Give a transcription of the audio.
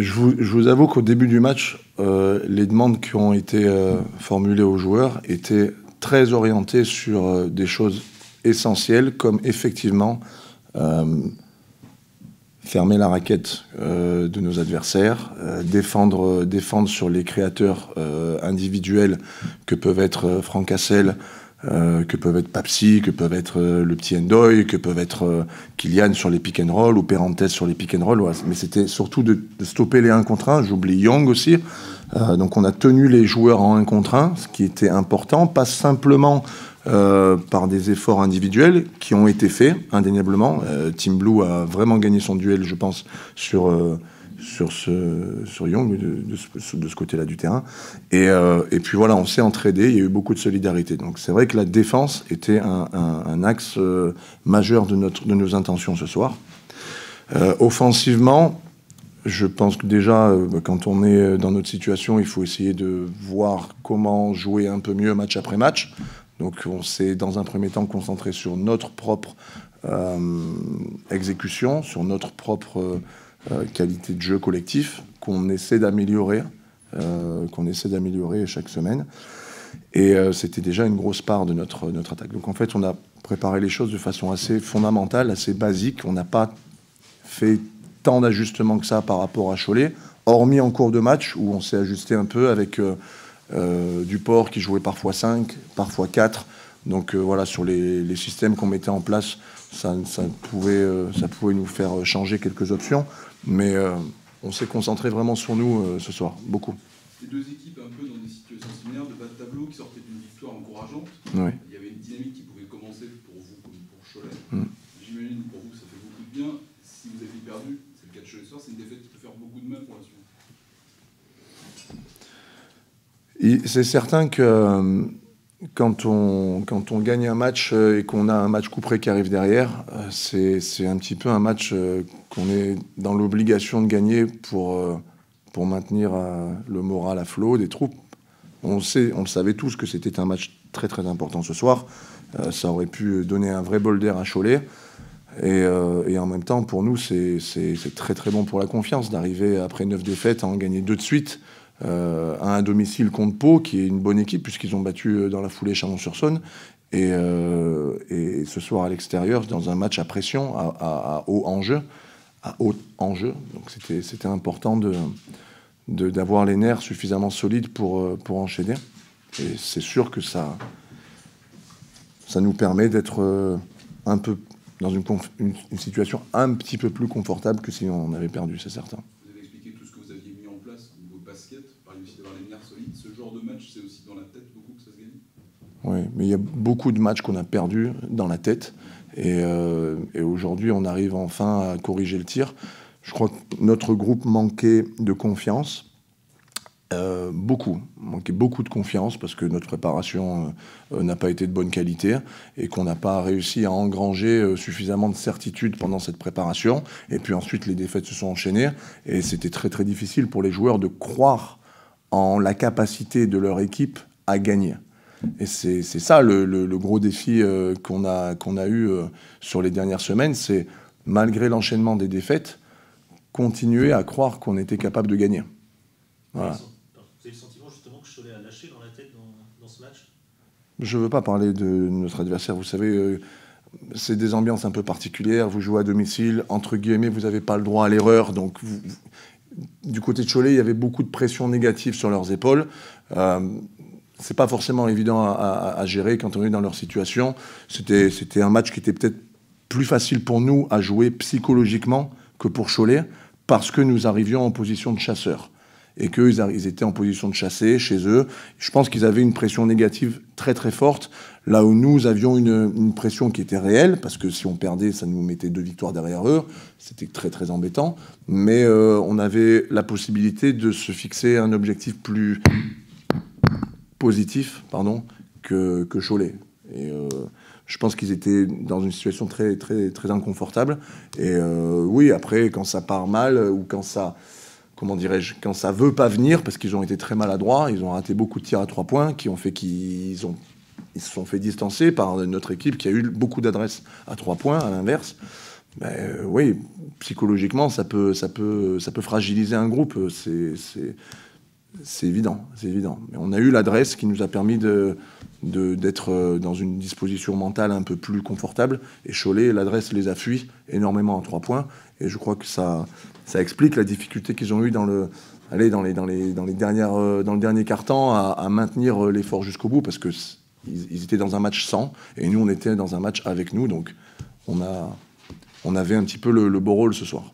Je vous avoue qu'au début du match, les demandes qui ont été formulées aux joueurs étaient très orientées sur des choses essentielles, comme effectivement fermer la raquette de nos adversaires, défendre sur les créateurs individuels que peuvent être Franck Hassel, que peuvent être Papsi, que peuvent être le petit Ndoye, que peuvent être Kylian sur les pick and roll ou Perrantes sur les pick and roll. Voilà. Mais c'était surtout de stopper les 1 contre 1. J'oublie Young aussi. Donc on a tenu les joueurs en 1 contre 1, ce qui était important, pas simplement par des efforts individuels qui ont été faits, indéniablement. Team Blue a vraiment gagné son duel, je pense, sur Young, de ce côté-là du terrain. Et puis voilà, on s'est entraidé, il y a eu beaucoup de solidarité. Donc c'est vrai que la défense était un axe majeur de nos intentions ce soir. Offensivement, je pense que déjà, quand on est dans notre situation, il faut essayer de voir comment jouer un peu mieux match après match. Donc on s'est dans un premier temps concentré sur notre propre exécution, sur notre propre qualité de jeu collectif, qu'on essaie d'améliorer chaque semaine. Et c'était déjà une grosse part de notre attaque. Donc en fait, on a préparé les choses de façon assez fondamentale, assez basique. On n'a pas fait tant d'ajustements que ça par rapport à Cholet, hormis en cours de match, où on s'est ajusté un peu avec Duport qui jouait parfois 5, parfois 4. Donc voilà, sur les systèmes qu'on mettait en place, ça pouvait nous faire changer quelques options. Mais on s'est concentré vraiment sur nous ce soir, beaucoup. Les deux équipes un peu dans des situations similaires, de bas de tableau, qui sortaient d'une victoire encourageante. Oui. Il y avait une dynamique qui pouvait commencer pour vous comme pour Cholet. J'imagine pour vous que ça fait beaucoup de bien. Si vous avez perdu, c'est le cas de Cholet ce soir, c'est une défaite qui peut faire beaucoup de mal pour la suite. C'est certain que quand on gagne un match et qu'on a un match coup près qui arrive derrière, c'est un petit peu un match qu'on est dans l'obligation de gagner pour maintenir le moral à flot des troupes. On le savait tous que c'était un match très très important ce soir. Ça aurait pu donner un vrai bol d'air à Cholet. Et en même temps, pour nous, c'est très très bon pour la confiance d'arriver après 9 défaites à en gagner 2 de suite. À un domicile contre Pau, qui est une bonne équipe, puisqu'ils ont battu dans la foulée Chalon-sur-Saône. Et ce soir à l'extérieur, dans un match à pression, à haut enjeu. Donc c'était important d'avoir les nerfs suffisamment solides pour enchaîner. Et c'est sûr que ça nous permet d'être un peu dans une situation un petit peu plus confortable que si on avait perdu, c'est certain. Vous avez expliqué tout ce que vous aviez mis en place au niveau basket, parlez aussi d'avoir les nerfs solides. Ce genre de match, c'est aussi dans la tête beaucoup que ça se gagne? Oui, mais il y a beaucoup de matchs qu'on a perdus dans la tête. Et aujourd'hui, on arrive enfin à corriger le tir. Je crois que notre groupe manquait de confiance. Manquait beaucoup de confiance parce que notre préparation n'a pas été de bonne qualité et qu'on n'a pas réussi à engranger suffisamment de certitude pendant cette préparation. Et puis ensuite, les défaites se sont enchaînées et c'était très très difficile pour les joueurs de croire en la capacité de leur équipe à gagner. Et c'est ça le gros défi qu'on a eu sur les dernières semaines, c'est malgré l'enchaînement des défaites, continuer à croire qu'on était capable de gagner. Voilà. Vous avez le sentiment justement que Cholet a lâché dans la tête dans ce match? Je ne veux pas parler de notre adversaire. Vous savez, c'est des ambiances un peu particulières. Vous jouez à domicile, entre guillemets, vous n'avez pas le droit à l'erreur. Donc, du côté de Cholet, il y avait beaucoup de pression négative sur leurs épaules. C'est pas forcément évident à gérer quand on est dans leur situation. C'était un match qui était peut-être plus facile pour nous à jouer psychologiquement que pour Cholet, parce que nous arrivions en position de chasseur. Et qu'eux, ils étaient en position de chasser chez eux. Je pense qu'ils avaient une pression négative très très forte, là où nous avions une pression qui était réelle, parce que si on perdait, ça nous mettait 2 victoires derrière eux. C'était très très embêtant. Mais on avait la possibilité de se fixer un objectif plus positif que Cholet. Et je pense qu'ils étaient dans une situation très très très inconfortable. Et oui, après, quand ça part mal ou quand ça... comment dirais-je, quand ça veut pas venir, parce qu'ils ont été très maladroits, ils ont raté beaucoup de tirs à 3 points, qui ont fait ils se sont fait distancer par notre équipe qui a eu beaucoup d'adresses à 3 points, à l'inverse. Oui, psychologiquement, ça peut fragiliser un groupe, c'est évident, c'est évident. Mais on a eu l'adresse qui nous a permis d'être dans une disposition mentale un peu plus confortable. Et Cholet, l'adresse les a fui énormément en 3 points. Et je crois que ça explique la difficulté qu'ils ont eu dans le dernier quart-temps à maintenir l'effort jusqu'au bout, parce que ils étaient dans un match sans, et nous on était dans un match avec nous, donc on avait un petit peu le beau rôle ce soir.